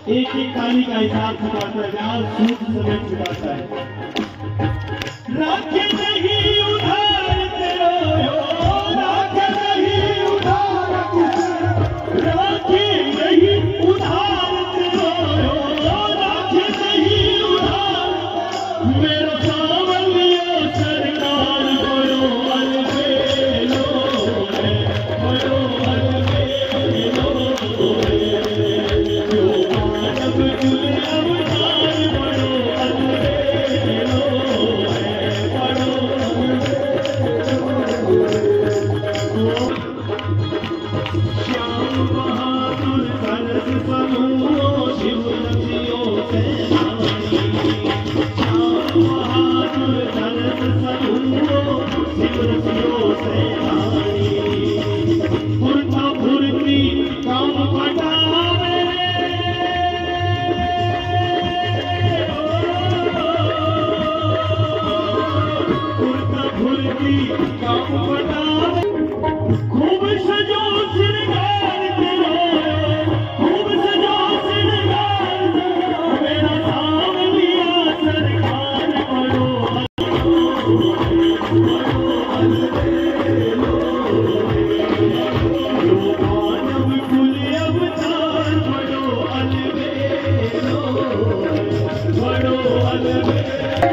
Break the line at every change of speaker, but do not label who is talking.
एक एक ताली का हिसाब चुकाता है, जहाँ सूद समेत चुकाता है। राखे नहीं उधार तेरो, राखे नहीं उधार, राखे नहीं उधार तेरो, राखे नहीं उधार मेरा सावलिया सरकार बड़ो अलबेलो है, बड़ो अलबेलो है। खूब सजो श्रृंगार तेरा, खूब सजो श्रृंगार तेरा, मेरा सावलिया सरकार बड़ो अलबेलो है, मानव कुल अवतार बड़ो अलबेलो, बड़ो अलबेलो।